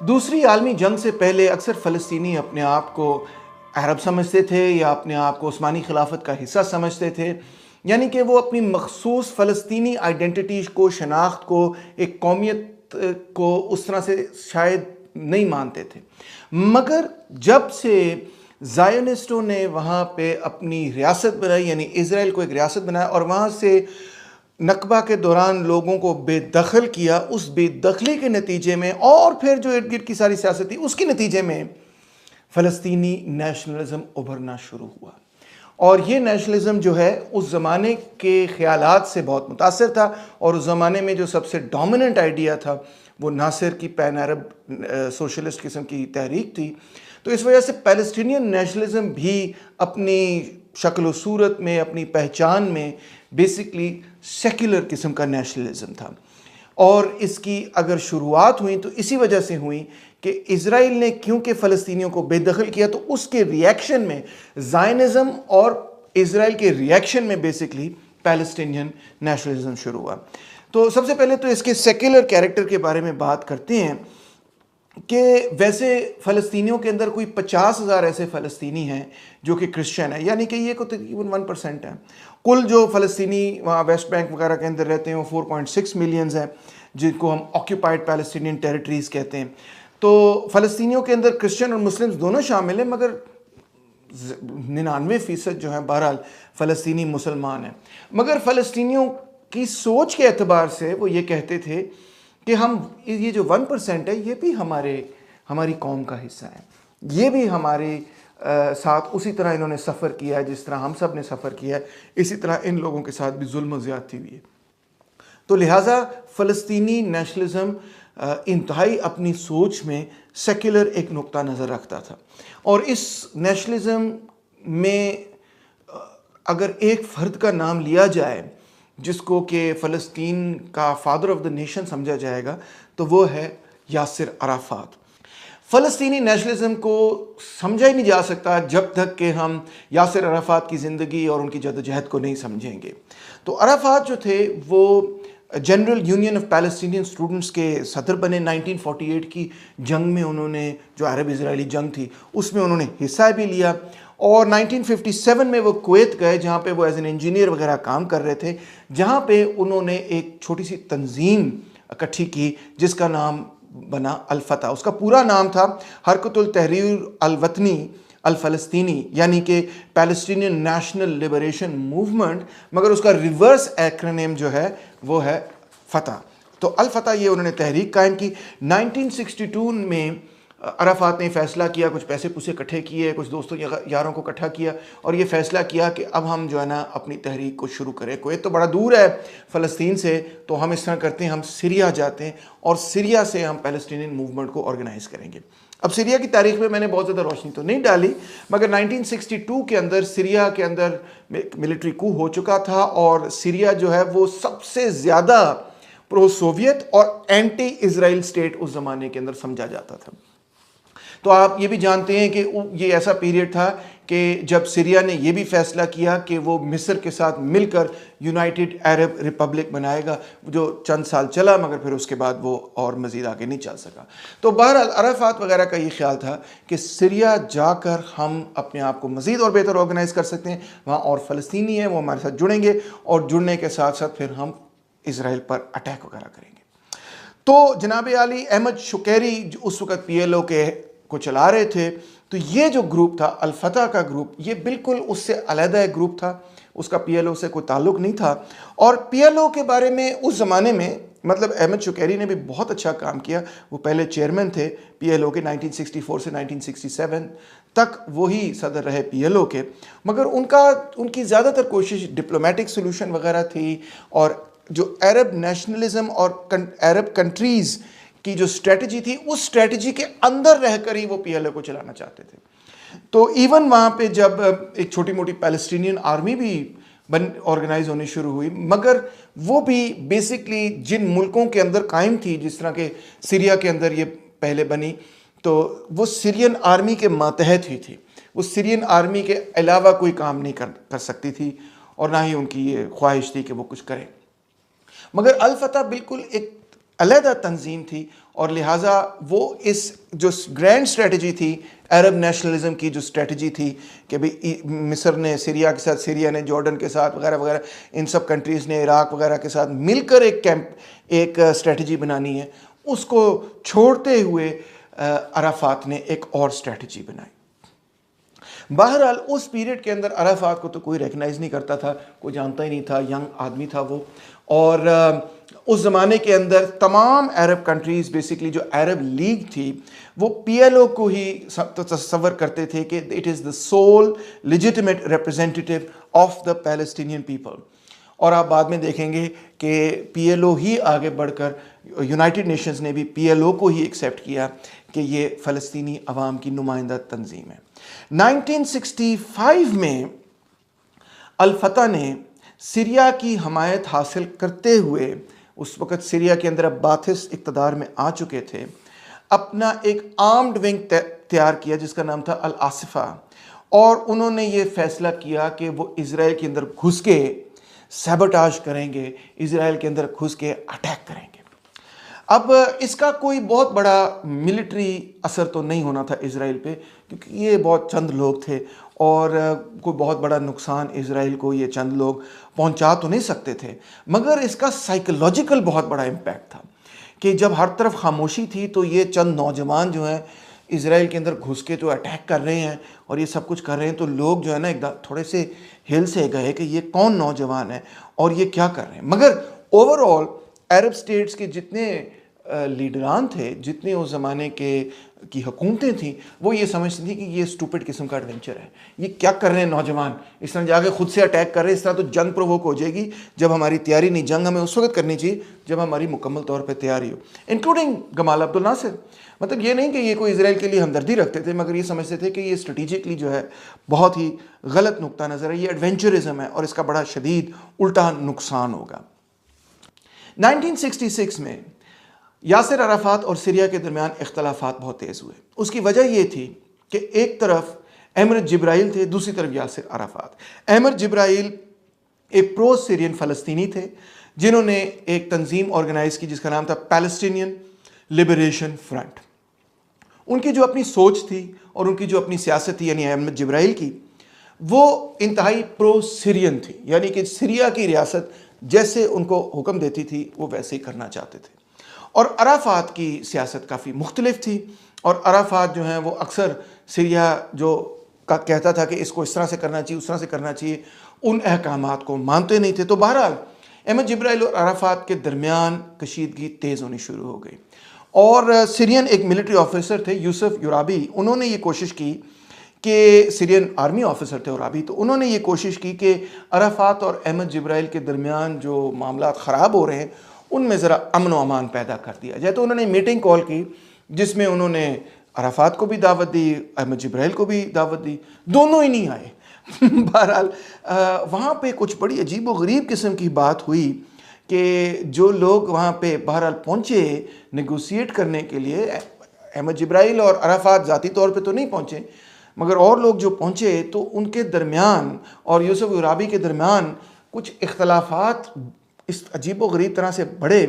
दूसरी आलमी जंग से पहले अक्सर फ़लस्तीनी अपने आप को अरब समझते थे या अपने आप को उस्मानी खिलाफत का हिस्सा समझते थे। यानी कि वो अपनी मखसूस फ़लस्तीनी आइडेंटिटी को, शनाख्त को, एक कौमियत को उस तरह से शायद नहीं मानते थे। मगर जब से ज़ायोनिस्टों ने वहाँ पे अपनी रियासत बनाई, यानी इज़राइल को एक रियासत बनाया और वहाँ से नकबा के दौरान लोगों को बेदखल किया, उस बेदखली के नतीजे में और फिर जो इर्द गिर्द की सारी सियासत थी उसके नतीजे में फ़लस्तीनी नेशनलिज़म उभरना शुरू हुआ। और ये नेशनलिज़म जो है उस ज़माने के ख़यालात से बहुत मुतासिर था और उस ज़माने में जो सबसे डोमिनेंट आइडिया था वो नासिर की पैन अरब सोशलिस्ट किस्म की तहरीक थी। तो इस वजह से पैलेस्टीनियन नेशनलिज़म भी अपनी शक्ल व सूरत में, अपनी पहचान में बेसिकली सेक्युलर किस्म का नेशनलिज़म था। और इसकी अगर शुरुआत हुई तो इसी वजह से हुई कि इज़राइल ने क्योंकि फ़लस्तीनियों को बेदखल किया तो उसके रिएक्शन में ज़ायनिज़म और इज़राइल के रिएक्शन में बेसिकली पैलेस्टीनियन नेशनलिज़म शुरू हुआ। तो सबसे पहले तो इसके सेक्युलर कैरेक्टर के बारे में बात करते हैं कि वैसे फ़लस्तीनियों के अंदर कोई 50,000 ऐसे फ़लस्तीनी हैं जो कि क्रिश्चियन है, यानी कि ये को तकरीबन 1% है। कुल जो फ़लस्तीनी वहाँ वेस्ट बैंक वगैरह के अंदर रहते हैं वो 4.6 मिलियंस हैं, जिनको हम ऑक्यूपाइड पैलेस्टीनियन टेरिटरीज़ कहते हैं। तो फ़लस्तीनियों के अंदर क्रिश्चियन और मुस्लिम्स दोनों शामिल हैं, मगर 99% जो है बहरहाल फ़लस्तीनी मुसलमान हैं। मगर फ़लस्तीनियों की सोच के एतबार से वो ये कहते थे कि हम ये जो 1% है ये भी हमारी कौम का हिस्सा है, ये भी हमारे साथ उसी तरह इन्होंने सफ़र किया है जिस तरह हम सब ने सफ़र किया है, इसी तरह इन लोगों के साथ भी जुल्म और ज़्यादती हुई है। तो लिहाजा फ़लस्तीनी नेशनलिज़म इंतहाई अपनी सोच में सेक्युलर एक नुक्ता नज़र रखता था। और इस नेशनलिज़म में अगर एक फ़र्द का नाम लिया जाए जिसको कि फ़लस्तीन का फादर ऑफ द नेशन समझा जाएगा तो वो है यासिर अराफ़ात। फ़लस्तीनी नेशनलिज़म को समझा ही नहीं जा सकता जब तक कि हम यासिर अराफ़ात की ज़िंदगी और उनकी जद्दोजहद को नहीं समझेंगे। तो अराफ़ात जो थे वो general union of Palestinian students के सदर बने। 1948 की जंग में उन्होंने, जो अरब इज़राइली जंग थी उसमें उन्होंने हिस्सा भी लिया और 1957 में वो कुवैत गए जहाँ पे वो एज एन इंजीनियर वगैरह काम कर रहे थे, जहाँ पे उन्होंने एक छोटी सी तंजीम इकट्ठी की जिसका नाम बना अल फतह। उसका पूरा नाम था हरकतुल तहरीर अल वतनी अल फ़लस्तीनी, यानी कि पैलेस्टीनियन नेशनल लिबरेशन मूवमेंट, मगर उसका रिवर्स एक्रोनिम जो है वो है फतह। तो अल फतह ये उन्होंने तहरीक कायम की। 1962 में अराफ़ात ने फ़ैसला किया, कुछ पैसे पुसे इकट्ठे किए, कुछ दोस्तों यारों को इकट्ठा किया और ये फ़ैसला किया कि अब हम जो है ना अपनी तहरीक को शुरू करें। कुवैत तो बड़ा दूर है फ़लस्तीन से, तो हम इस तरह करते हैं, हम सीरिया जाते हैं और सीरिया से हम पैलेस्टीनियन मूवमेंट को ऑर्गेनाइज़ करेंगे। अब सीरिया की तारीख में मैंने बहुत ज़्यादा रोशनी तो नहीं डाली, मगर 1962 के अंदर सीरिया के अंदर मिलिट्री कू हो चुका था और सीरिया जो है वो सबसे ज़्यादा प्रो सोवियत और एंटी इज़राइल स्टेट उस ज़माने के अंदर समझा जाता था। तो आप ये भी जानते हैं कि ये ऐसा पीरियड था कि जब सीरिया ने ये भी फ़ैसला किया कि वो मिस्र के साथ मिलकर यूनाइटेड अरब रिपब्लिक बनाएगा, जो चंद साल चला मगर फिर उसके बाद वो और मज़ीद आगे नहीं चल सका। तो बहरहाल अराफ़ात वगैरह का ये ख्याल था कि सीरिया जाकर हम अपने आप को मज़ीद और बेहतर ऑर्गेनाइज़ कर सकते हैं, वहाँ और फ़लस्तीनी हैं वो हमारे साथ जुड़ेंगे और जुड़ने के साथ साथ फिर हम इज़राइल पर अटैक वगैरह करेंगे। तो जनाब अली अहमद शुकैरी उस वक़्त PLO के को चला रहे थे। तो ये जो ग्रुप था अल फतह का ग्रुप, ये बिल्कुल उससे अलहदा एक ग्रुप था, उसका PLO से कोई ताल्लुक़ नहीं था। और PLO के बारे में उस ज़माने में मतलब अहमद शुकैरी ने भी बहुत अच्छा काम किया। वो पहले चेयरमैन थे PLO के, 1964 से 1967 तक वही सदर रहे PLO के, मगर उनकी ज़्यादातर कोशिश डिप्लोमेटिक सोल्यूशन वगैरह थी और जो अरब नेशनलिज़म और अरब कंट्रीज़ की जो स्ट्रेटजी थी उस स्ट्रेटजी के अंदर रहकर ही वो PLO को चलाना चाहते थे। तो इवन वहाँ पे जब एक छोटी मोटी पैलेस्टीनियन आर्मी भी ऑर्गेनाइज होनी शुरू हुई, मगर वो भी बेसिकली जिन मुल्कों के अंदर कायम थी, जिस तरह के सीरिया के अंदर ये पहले बनी, तो वो सीरियन आर्मी के मातहत ही थी। वो सीरियन आर्मी के अलावा कोई काम नहीं कर सकती थी और ना ही उनकी ये ख्वाहिश थी कि वो कुछ करें। मगर अल फतह बिल्कुल एक अलहदा तंजीम थी और लिहाजा वो इस जो ग्रैंड स्ट्रेटजी थी अरब नेशनलिज्म की, जो स्ट्रेटजी थी कि भाई मिस्र ने सीरिया के साथ, सीरिया ने जॉर्डन के साथ वगैरह वगैरह, इन सब कंट्रीज़ ने इराक वगैरह के साथ मिलकर एक स्ट्रेटजी बनानी है, उसको छोड़ते हुए अराफात ने एक और स्ट्रेटजी बनाई। बहरहाल उस पीरियड के अंदर अराफात को तो कोई रिकग्नाइज़ नहीं करता था, कोई जानता ही नहीं था, यंग आदमी था वो। और उस ज़माने के अंदर तमाम अरब कंट्रीज़, बेसिकली जो अरब लीग थी, वो PLO को ही तस्वर करते थे कि it is the sole legitimate representative of the Palestinian people. और आप बाद में देखेंगे कि PLO ही आगे बढ़कर, यूनाइटेड नेशंस ने भी PLO को ही एक्सेप्ट किया कि ये फ़लस्तीनी अवाम की नुमाइंदा तंजीम है। 1965 में अल-फतह ने सीरिया की हमायत हासिल करते हुए, उस वक़्त सीरिया के अंदर अब बाथिस इक़्तिदार में आ चुके थे, अपना एक आर्म्ड विंग तैयार किया जिसका नाम था अल-आसिफ़ा। और उन्होंने ये फ़ैसला किया कि वो इज़राइल के अंदर घुस के सैबोटाज करेंगे, इज़राइल के अंदर घुस के अटैक करेंगे। अब इसका कोई बहुत बड़ा मिलिट्री असर तो नहीं होना था इज़राइल पे, क्योंकि ये बहुत चंद लोग थे और कोई बहुत बड़ा नुकसान इज़राइल को ये चंद लोग पहुंचा तो नहीं सकते थे। मगर इसका साइकोलॉजिकल बहुत बड़ा इम्पैक्ट था कि जब हर तरफ खामोशी थी तो ये चंद नौजवान जो हैं इज़राइल के अंदर घुस के तो अटैक कर रहे हैं और ये सब कुछ कर रहे हैं, तो लोग जो है ना एकदम थोड़े से हिल से गए कि ये कौन नौजवान है और ये क्या कर रहे हैं। मगर ओवरऑल अरब स्टेट्स के जितने लीडरान थे, जितने उस ज़माने की हुकूमतें थीं, वो ये समझती थी कि ये स्टूपिड किस्म का एडवेंचर है, ये क्या कर रहे हैं नौजवान, इस तरह जाके खुद से अटैक कर रहे हैं, इस तरह तो जंग प्रोवोक हो जाएगी जब हमारी तैयारी नहीं। जंग हमें उस वक्त करनी चाहिए जब हमारी मुकम्मल तौर पर तैयारी हो, इंक्लूडिंग गमाल अब्दुल नासिर। मतलब ये नहीं कि ये कोई इज़राइल के लिए हमदर्दी रखते थे, मगर ये समझते थे कि ये स्ट्रेटिजिकली जो है बहुत ही गलत नुक्ता नज़र है, ये एडवेंचरिज्म है और इसका बड़ा शदीद उल्टा नुकसान होगा। 1966 में यासिर अराफात और सीरिया के दरमियान इख्तलाफात बहुत तेज़ हुए। उसकी वजह यह थी कि एक तरफ अहमद जिब्राइल थे, दूसरी तरफ यासिर अराफात। अहमद जिब्राइल एक प्रो सीरियन फ़लस्तीनी थे जिन्होंने एक तंजीम ऑर्गेनाइज़ की जिसका नाम था पैलेस्टीनियन लिबरेशन फ्रंट। उनकी जो अपनी सोच थी और उनकी जो अपनी सियासत थी, यानी अहमद जिब्राइल की, वो इंतहाई प्रो सीरियन थी, यानी कि सीरिया की रियासत जैसे उनको हुक्म देती थी वो वैसे ही करना चाहते थे। और अराफात की सियासत काफ़ी मुख्तलिफ थी और अराफात जो हैं वो अक्सर सीरिया जो कहता था कि इसको इस तरह से करना चाहिए, उस तरह से करना चाहिए, उन अहकामात को मानते नहीं थे। तो बहरहाल अहमद जिब्राइल और अराफात के दरमियान कशीदगी तेज़ होनी शुरू हो गई और सीरियन एक मिलिट्री ऑफिसर थे यूसुफ युराबी, उन्होंने ये कोशिश की कि सीरियन आर्मी ऑफिसर थे युराबी, तो उन्होंने ये कोशिश की कि अराफात और अहमद जिब्राइल के दरमियान जो मामला ख़राब हो रहे हैं उनमें ज़रा अमन व अमान पैदा कर दिया जाए। तो उन्होंने मीटिंग कॉल की जिसमें उन्होंने अराफात को भी दावत दी, अहमद जिब्राइल को भी दावत दी, दोनों ही नहीं आए। बहरहाल वहाँ पे कुछ बड़ी अजीब व गरीब किस्म की बात हुई कि जो लोग वहाँ पे बहरहाल पहुँचे नेगोशिएट करने के लिए, अहमद जिब्राइल और अराफात ज़ाती तौर पे तो नहीं पहुँचे, मगर और लोग जो पहुँचे तो उनके दरमियान और यूसुफ युराबी के दरमियान कुछ इख्तलाफात इस अजीब व गरीब तरह से बढ़े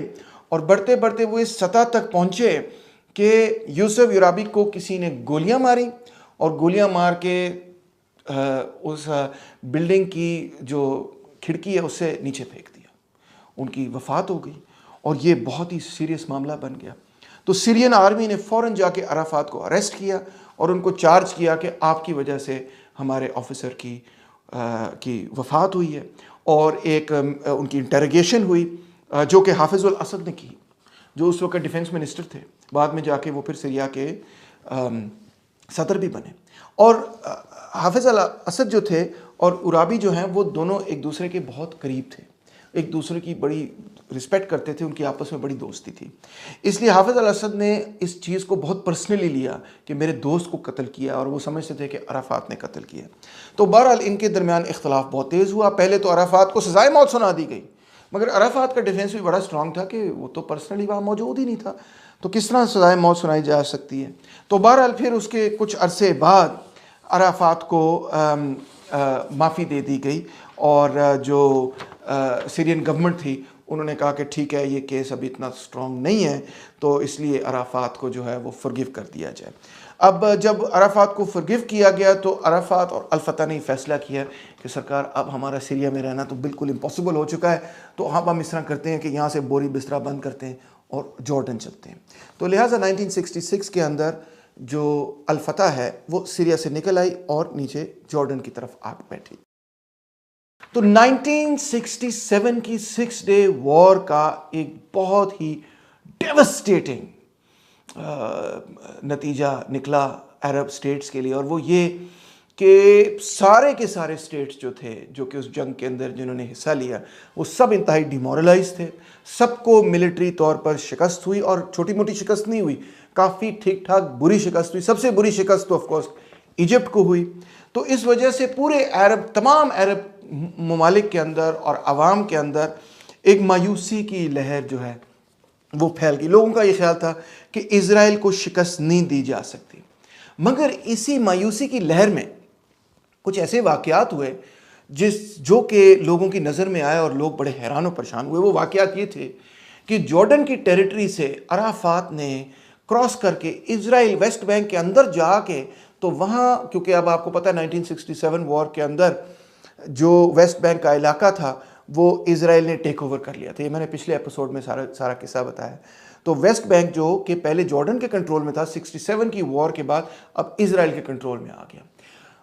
और बढ़ते बढ़ते वो इस सतह तक पहुँचे कि यूसुफ युराबी को किसी ने गोलियाँ मारी और गोलियाँ मार के उस बिल्डिंग की जो खिड़की है उससे नीचे फेंक दिया। उनकी वफ़ात हो गई और ये बहुत ही सीरियस मामला बन गया। तो सीरियन आर्मी ने फ़ौरन जाके अराफात को अरेस्ट किया और उनको चार्ज किया कि आपकी वजह से हमारे ऑफिसर की वफ़ात हुई है और एक उनकी इंटरोगेशन हुई जो कि हाफिज़ुल असद ने की, जो उस वक्त डिफेंस मिनिस्टर थे, बाद में जाके वो फिर सीरिया के सदर भी बने। और हाफिज़ुल असद जो थे और उराबी जो हैं वो दोनों एक दूसरे के बहुत करीब थे, एक दूसरे की बड़ी रिस्पेक्ट करते थे, उनकी आपस में बड़ी दोस्ती थी। इसलिए हाफिज़ुल असद ने इस चीज़ को बहुत पर्सनली लिया कि मेरे दोस्त को कत्ल किया और वो समझते थे कि अराफात ने कत्ल किया। तो बहरहाल इनके दरमियान इख्तलाफ बहुत तेज़ हुआ। पहले तो अराफात को सज़ाए मौत सुना दी गई, मगर अराफात का डिफेंस भी बड़ा स्ट्रॉन्ग था कि वो तो पर्सनली वहाँ मौजूद ही नहीं था, तो किस तरह सज़ाए मौत सुनाई जा सकती है। तो बहरहाल फिर उसके कुछ अरसे बाद अराफात को माफ़ी दे दी गई और जो सीरियन गवर्नमेंट थी उन्होंने कहा कि ठीक है, ये केस अभी इतना स्ट्रॉन्ग नहीं है, तो इसलिए अराफात को जो है वो फॉरगिव कर दिया जाए। अब जब अराफात को फॉरगिव किया गया तो अराफात और अल-फतह ने फैसला किया कि सरकार अब हमारा सीरिया में रहना तो बिल्कुल इम्पॉसिबल हो चुका है, तो हम इस तरह करते हैं कि यहाँ से बोरी बिस्तरा बंद करते हैं और जॉर्डन चलते हैं। तो लिहाजा 1966 के अंदर जो अल-फतह है वो सीरिया से निकल आई और नीचे जॉर्डन की तरफ आ बैठी। तो 1967 की 6 डे वॉर का एक बहुत ही डेवस्टेटिंग नतीजा निकला अरब स्टेट्स के लिए, और वो ये कि सारे के सारे स्टेट्स जो थे जो कि उस जंग के अंदर जिन्होंने हिस्सा लिया वो सब इंतहाई डिमोरलाइज थे। सबको मिलिट्री तौर पर शिकस्त हुई, और छोटी मोटी शिकस्त नहीं हुई, काफ़ी ठीक ठाक बुरी शिकस्त हुई। सबसे बुरी शिकस्त तो ऑफकोर्स इजिप्ट को हुई। तो इस वजह से पूरे तमाम अरब ममालिक के अंदर और आवाम के अंदर एक मायूसी की लहर जो है वो फैल गई। लोगों का ये ख्याल था कि इजराइल को शिकस्त नहीं दी जा सकती। मगर इसी मायूसी की लहर में कुछ ऐसे वाक़यात हुए जो कि लोगों की नज़र में आए और लोग बड़े हैरान और परेशान हुए। वो वाक़यात ये थे कि जॉर्डन की टेरिटरी से अराफात ने क्रॉस करके इजराइल वेस्ट बैंक के अंदर जाके, तो वहाँ क्योंकि अब आपको पता है 1967 वॉर के अंदर जो वेस्ट बैंक का इलाका था वो इजराइल ने टेक ओवर कर लिया था। ये मैंने पिछले एपिसोड में सारा किस्सा बताया। तो वेस्ट बैंक जो कि पहले जॉर्डन के कंट्रोल में था, 67 की वॉर के बाद अब इजराइल के कंट्रोल में आ गया।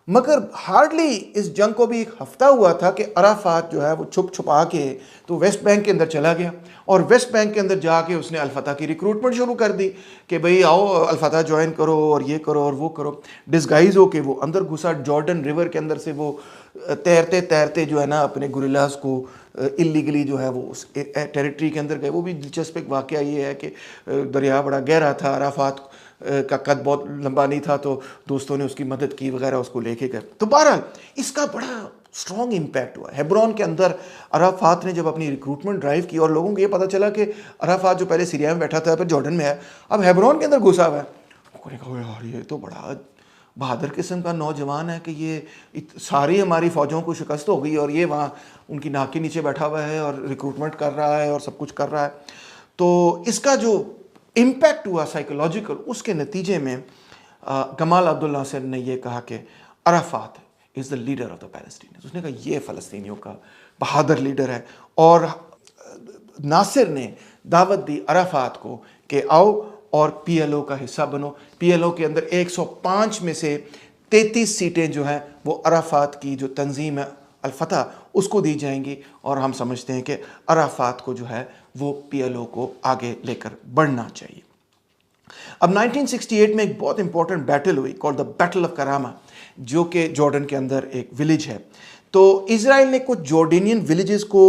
मगर हार्डली इस जंग को भी एक हफ्ता हुआ था कि अराफात जो है वो छुपा के तो वेस्ट बैंक के अंदर चला गया, और वेस्ट बैंक के अंदर जाके उसने अल-फतह की रिक्रूटमेंट शुरू कर दी कि भाई आओ अल-फतह ज्वाइन करो और ये करो और वो करो। डिस्गाइज हो के वो अंदर घुसा, जॉर्डन रिवर के अंदर से वो तैरते तैरते जो है ना अपने गुरिल्लास को इलीगली जो है वो उस टेरिटरी के अंदर गए। वो भी दिलचस्प एक वाक़या ये है कि दरिया बड़ा गहरा था, अराफात का कद बहुत लंबा नहीं था, तो दोस्तों ने उसकी मदद की वगैरह, उसको लेके गए। तो बहरहाल इसका बड़ा स्ट्रॉन्ग इम्पैक्ट हुआ। हेब्रोन के अंदर अराफात ने जब अपनी रिक्रूटमेंट ड्राइव की और लोगों को ये पता चला कि अराफात जो पहले सीरिया में बैठा था फिर जॉर्डन में है, अब हेब्रोन के अंदर घुसा हुआ है, उन्होंने कहा यार ये तो बड़ा बहादुर किस्म का नौजवान है कि ये सारी हमारी फ़ौजों को शिकस्त हो गई और ये वहाँ उनकी नाक के नीचे बैठा हुआ है और रिक्रूटमेंट कर रहा है और सब कुछ कर रहा है। तो इसका जो इम्पैक्ट हुआ साइकोलॉजिकल, उसके नतीजे में गमाल अब्दुल नासिर ने यह कहा कि Arafat is the leader of the Palestinians. उसने कहा ये फ़लस्तीनियों का बहादुर लीडर है, और नासिर ने दावत दी अराफात को कि आओ और पीएलओ का हिस्सा बनो। पीएलओ के अंदर 105 में से 33 सीटें जो हैं वो अराफात की जो तंजीम है अल-फतह उसको दी जाएंगी, और हम समझते हैं कि अराफात को जो है वो पीएलओ को आगे लेकर बढ़ना चाहिए। अब 1968 में एक बहुत इंपॉर्टेंट बैटल हुई कॉल्ड द बैटल ऑफ करामा, जो कि जॉर्डन के अंदर एक विलेज है। तो इजराइल ने कुछ जॉर्डेनियन विलेजेस को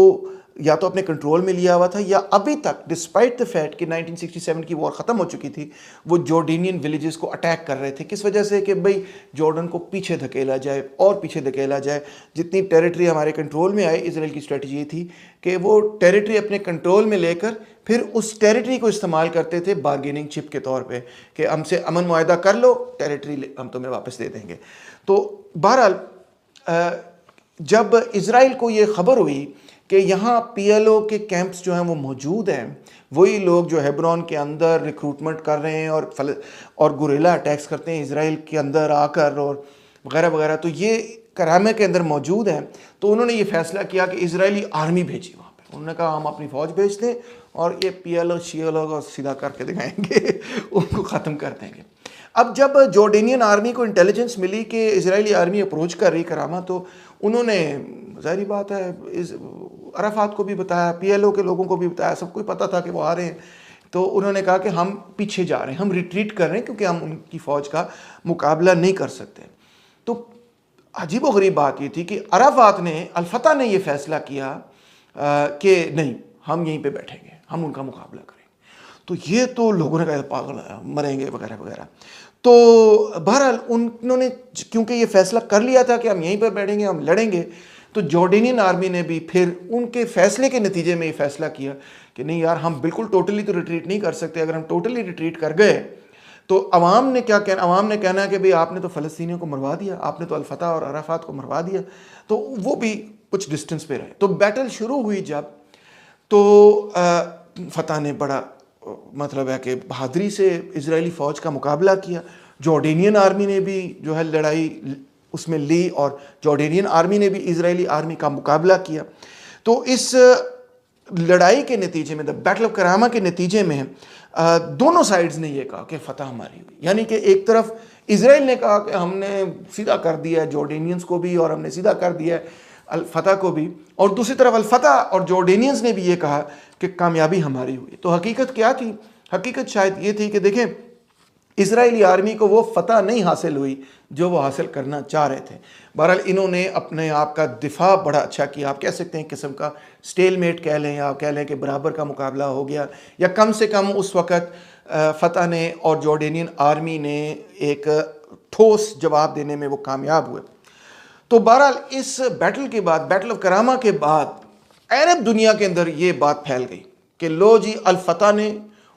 या तो अपने कंट्रोल में लिया हुआ था, या अभी तक डिस्पाइट द फैक्ट कि 1967 की वॉर ख़त्म हो चुकी थी वो जॉर्डेनियन विलेजेस को अटैक कर रहे थे। किस वजह से कि भाई जॉर्डन को पीछे धकेला जाए और पीछे धकेला जाए। जितनी टेरिटरी हमारे कंट्रोल में आई, इजराइल की स्ट्रेटजी ये थी कि वो टेरिटरी अपने कंट्रोल में लेकर फिर उस टेरिटरी को इस्तेमाल करते थे बार्गेनिंग चिप के तौर पर कि हमसे अमन मुआहदा कर लो, टेरिटरी हम तुम्हें वापस दे देंगे। तो बहरहाल जब इजराइल को ये खबर हुई कि यहाँ पीएलओ के कैंप्स जो हैं वो मौजूद हैं, वही लोग जो हेब्रोन के अंदर रिक्रूटमेंट कर रहे हैं और गुरिल्ला अटैक्स करते हैं इजराइल के अंदर आकर और वगैरह वगैरह, तो ये करामे के अंदर मौजूद हैं। तो उन्होंने ये फैसला किया कि इजरायली आर्मी भेजी वहाँ पे। उन्होंने कहा हम अपनी फ़ौज भेज दें और ये पीएलओ शिएलओ को सीधा करके दिखाएंगे, उनको ख़त्म कर देंगे। अब जब जॉर्डेनियन आर्मी को इंटेलिजेंस मिली कि इजरायली आर्मी अप्रोच कर रही करामा, तो उन्होंने ज़ाहिर बात है अराफात को भी बताया, पीएलओ के लोगों को भी बताया, सबको पता था कि वो आ रहे हैं। तो उन्होंने कहा कि हम पीछे जा रहे हैं, हम रिट्रीट कर रहे हैं क्योंकि हम उनकी फ़ौज का मुकाबला नहीं कर सकते। तो अजीब व गरीब बात ये थी कि अराफात ने अल-फतह ने ये फ़ैसला किया कि नहीं, हम यहीं पे बैठेंगे, हम उनका मुकाबला करेंगे। तो ये तो लोगों ने कहा पागल है, मरेंगे वगैरह वगैरह। तो बहरहाल उन्होंने क्योंकि ये फ़ैसला कर लिया था कि हम यहीं पर बैठेंगे, हम लड़ेंगे, तो जॉर्डेनियन आर्मी ने भी फिर उनके फ़ैसले के नतीजे में ये फ़ैसला किया कि नहीं यार, हम बिल्कुल टोटली तो रिट्रीट नहीं कर सकते। अगर हम टोटली रिट्रीट कर गए तो अवाम ने क्या कहना, अवाम ने कहना है कि भाई आपने तो फ़लस्तीनियों को मरवा दिया, आपने तो अल-फतह और अराफात को मरवा दिया। तो वो भी कुछ डिस्टेंस पे रहे। तो बैटल शुरू हुई जब, तो फतह ने बड़ा मतलब है कि बहादुरी से इजरायली फ़ौज का मुकाबला किया। जॉर्डेनियन आर्मी ने भी जो है लड़ाई उसमें ली और जॉर्डेनियन आर्मी ने भी इजरायली आर्मी का मुकाबला किया। तो इस लड़ाई के नतीजे में, द बैटल ऑफ करामा के नतीजे में दोनों साइड्स ने यह कहा कि फतह हमारी हुई। यानी कि एक तरफ इजराइल ने कहा कि हमने सीधा कर दिया है जॉर्डेनियंस को भी और हमने सीधा कर दिया है अल फतह को भी, और दूसरी तरफ अल फतह और जॉर्डेनियंस ने भी ये कहा कि कामयाबी हमारी हुई। तो हकीकत क्या थी? हकीकत शायद ये थी कि देखें, इजरायली आर्मी को वो फतह नहीं हासिल हुई जो वो हासिल करना चाह रहे थे। बहरहाल इन्होंने अपने आप का दिफा बड़ा अच्छा किया। आप कह सकते हैं किस्म का स्टेलमेट कह लें, या आप कह लें कि बराबर का मुकाबला हो गया, या कम से कम उस वक़्त फतह ने और जॉर्डेनियन आर्मी ने एक ठोस जवाब देने में वो कामयाब हुए। तो बहरहाल इस बैटल के बाद, बैटल ऑफ करामा के बाद, अरब दुनिया के अंदर ये बात फैल गई कि लो जी, अल फतह ने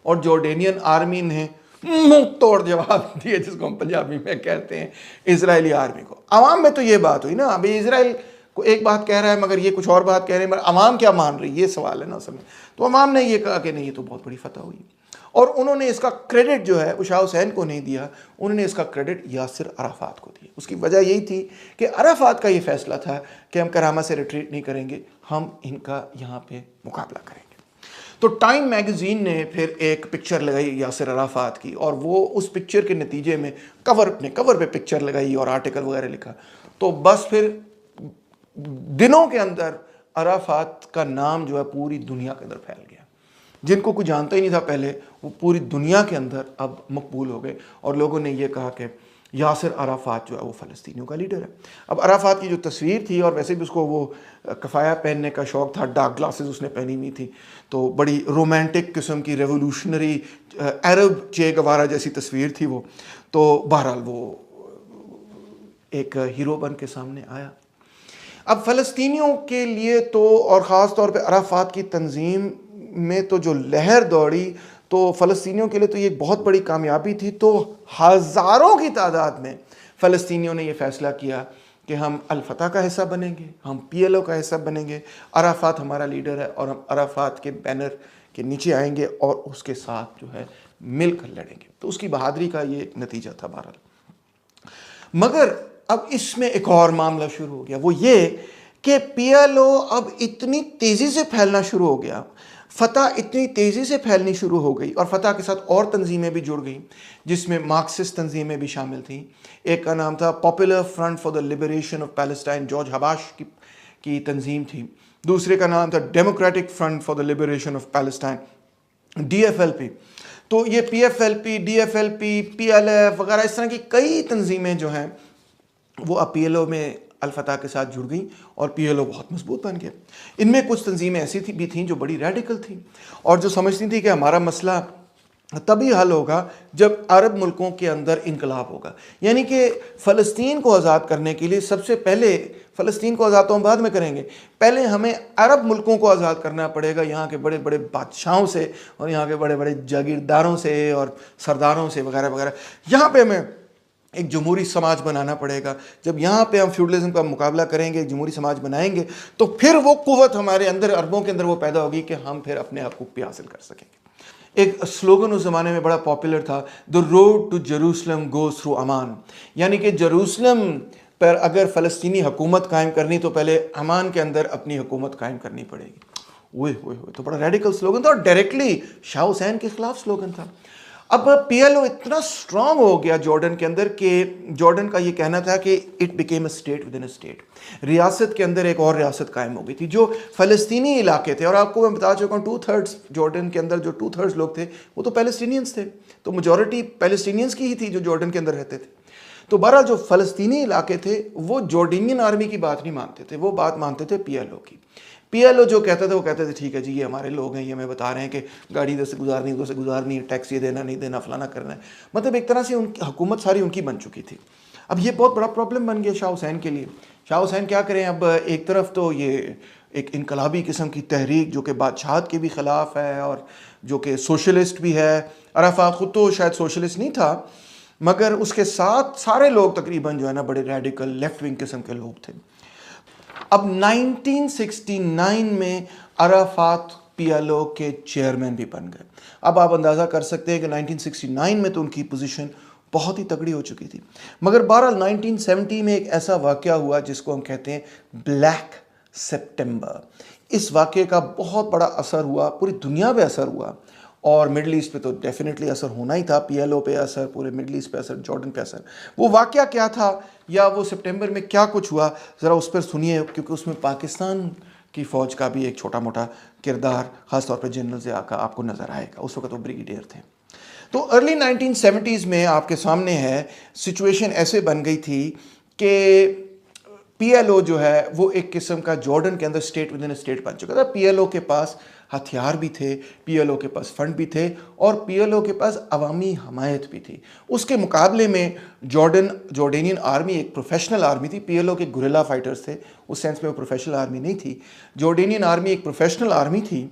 और जॉर्डेनियन आर्मी ने मुंह तोड़ जवाब दिए, जिसको हम पंजाबी में कहते हैं, इजरायली आर्मी को। अवाम में तो ये बात हुई ना, अभी इजराइल को एक बात कह रहा है मगर ये कुछ और बात कह रहे हैं, मगर अवाम क्या मान रही है, ये सवाल है ना समय। तो अवाम ने ये कहा कि नहीं, ये तो बहुत बड़ी फतह हुई, और उन्होंने इसका क्रेडिट जो है वो शाह हुसैन को नहीं दिया, उन्होंने इसका क्रेडिट यासिर अराफात को दिया। उसकी वजह यही थी कि अराफात का ये फैसला था कि हम करामा से रिट्रीट नहीं करेंगे, हम इनका यहाँ पे मुकाबला करेंगे। तो टाइम मैगज़ीन ने फिर एक पिक्चर लगाई यासिर अराफात की, और वो उस पिक्चर के नतीजे में कवर पे पिक्चर लगाई और आर्टिकल वगैरह लिखा। तो बस फिर दिनों के अंदर अराफात का नाम जो है पूरी दुनिया के अंदर फैल गया। जिनको कोई जानता ही नहीं था पहले, वो पूरी दुनिया के अंदर अब मकबूल हो गए, और लोगों ने ये कहा कि यासिर अराफात जो है वो फ़लस्तीनियों का लीडर है। अब अराफात की जो तस्वीर थी, और वैसे भी उसको वो कफ़ाया पहनने का शौक़ था, डार्क ग्लासेस उसने पहनी हुई थी, तो बड़ी रोमांटिक किस्म की रेवोल्यूशनरी अरब चे गवारा जैसी तस्वीर थी वो। तो बहरहाल वो एक हीरो बन के सामने आया। अब फ़लस्तीनियों के लिए तो, और ख़ास तौर पे अराफात की तंजीम में तो जो लहर दौड़ी, तो फ़लस्तीनियों के लिए तो ये एक बहुत बड़ी कामयाबी थी। तो हज़ारों की तादाद में फ़लस्तीनियों ने ये फ़ैसला किया कि हम अल फतह का हिस्सा बनेंगे, हम PLO का हिस्सा बनेंगे, अराफात हमारा लीडर है और हम अराफात के बैनर के नीचे आएंगे और उसके साथ जो है मिलकर लड़ेंगे। तो उसकी बहादुरी का ये एक नतीजा था बहरहाल। मगर अब इसमें एक और मामला शुरू हो गया, वो ये कि PLO अब इतनी तेज़ी से फैलना शुरू हो गया, फतह इतनी तेज़ी से फैलनी शुरू हो गई, और फतह के साथ और तंजीमें भी जुड़ गई, जिसमें मार्क्सिस्ट तंजीमें भी शामिल थीं। एक का नाम था popular front for the liberation of Palestine, George Habash की तंजीम थी। दूसरे का नाम था democratic front for the liberation of Palestine, DFLP। तो ये PFLP, DFLP, PLF वगैरह इस तरह की कई तंजीमें जो हैं वो अब PLO में अल फतह के साथ जुड़ गई, और PLO बहुत मजबूत बन गया। इनमें कुछ तंजीमें ऐसी भी थीं जो बड़ी रेडिकल थीं, और जो समझती थी कि हमारा मसला तभी हल होगा जब अरब मुल्कों के अंदर इनकलाब होगा। यानी कि फ़लस्तीन को आज़ाद करने के लिए सबसे पहले, फ़लस्तीन को आज़ाद तो हम बाद में करेंगे, पहले हमें अरब मुल्कों को आज़ाद करना पड़ेगा, यहाँ के बड़े बड़े बादशाहों से और यहाँ के बड़े बड़े जागीरदारों से और सरदारों से वगैरह वगैरह। यहाँ पे हमें एक जमहूरी समाज बनाना पड़ेगा। जब यहाँ पे हम फ्यूडलिज्म का मुकाबला करेंगे, एक जमहूरी समाज बनाएंगे, तो फिर वो कुव्वत हमारे अंदर, अरबों के अंदर वो पैदा होगी कि हम फिर अपने हकूक़ भी हासिल कर सकेंगे। एक स्लोगन उस ज़माने में बड़ा पॉपुलर था, the road to Jerusalem goes through Amman, यानी कि जेरूसलम पर अगर फ़लस्तीनी हुकूमत कायम करनी तो पहले अमान के अंदर अपनी हुकूमत कायम करनी पड़ेगी। ओए ओए, तो बड़ा रेडिकल स्लोगन था, और डायरेक्टली शाह हुसैन के खिलाफ स्लोगन था। अब PLO इतना स्ट्रांग हो गया जॉर्डन के अंदर कि जॉर्डन का ये कहना था कि it became a state with in a state, रियासत के अंदर एक और रियासत कायम हो गई थी। जो फ़लस्तीनी इलाके थे, और आपको मैं बता चुका हूँ 2/3 जॉर्डन के अंदर जो 2/3 लोग थे वो तो पैलेस्टीनियंस थे, तो मेजॉरिटी पैलेस्टीनियंस की ही थी जो जॉर्डन के अंदर रहते थे। तो बहरहाल जो फ़लस्तीनी इलाके थे वो जॉर्डनियन आर्मी की बात नहीं मानते थे, वो बात मानते थे PLO की। PLO जो कहता था वो कहते थे ठीक है जी, ये हमारे लोग हैं, ये हमें बता रहे हैं कि गाड़ी इधर से गुजारनी, उधर से गुजारनी है, टैक्स ये देना नहीं देना, फलाना करना है। मतलब एक तरह से उनकी हुकूमत सारी उनकी बन चुकी थी। अब ये बहुत बड़ा प्रॉब्लम बन गया शाह हुसैन के लिए। शाह हुसैन क्या करें? अब एक तरफ तो ये एक इनकलाबी किस्म की तहरीक जो कि बादशाहत के भी ख़िलाफ़ है और जो कि सोशलिस्ट भी है। अराफात ख़ुद तो शायद सोशलिस्ट नहीं था, मगर उसके साथ सारे लोग तकरीबन जो है ना बड़े रेडिकल लेफ्ट विंग किस्म के लोग थे। अब 1969 में अराफात पीएलओ के चेयरमैन भी बन गए। अब आप अंदाज़ा कर सकते हैं कि 1969 में तो उनकी पोजीशन बहुत ही तगड़ी हो चुकी थी। मगर बहरहाल 1970 में एक ऐसा वाक़या हुआ जिसको हम कहते हैं ब्लैक सितंबर। इस वाक़ये का बहुत बड़ा असर हुआ, पूरी दुनिया पे असर हुआ, और मिडल ईस्ट पे तो डेफिनेटली असर होना ही था। पीएलओ पे असर, पूरे मिडल ईस्ट पे असर, जॉर्डन पे असर। वो वाक़या क्या था या वो सितंबर में क्या कुछ हुआ, ज़रा उस पर सुनिए, क्योंकि उसमें पाकिस्तान की फ़ौज का भी एक छोटा मोटा किरदार ख़ासतौर पर जनरल ज़िया का आपको नज़र आएगा। उस वक्त वो ब्रिगेडियर थे। तो अर्ली 1970s में आपके सामने है सिचुएशन ऐसे बन गई थी कि पीएलओ जो है वो एक किस्म का जॉर्डन के अंदर स्टेट विद इन स्टेट बन चुका था। पीएलओ के पास हथियार भी थे, पीएलओ के पास फंड भी थे, और पीएलओ के पास अवामी हमायत भी थी। उसके मुकाबले में जॉर्डेनियन आर्मी एक प्रोफेशनल आर्मी थी। पीएलओ के गुरिल्ला फाइटर्स थे, उस सेंस में वो प्रोफेशनल आर्मी नहीं थी। जॉर्डेनियन आर्मी एक प्रोफेशनल आर्मी थी,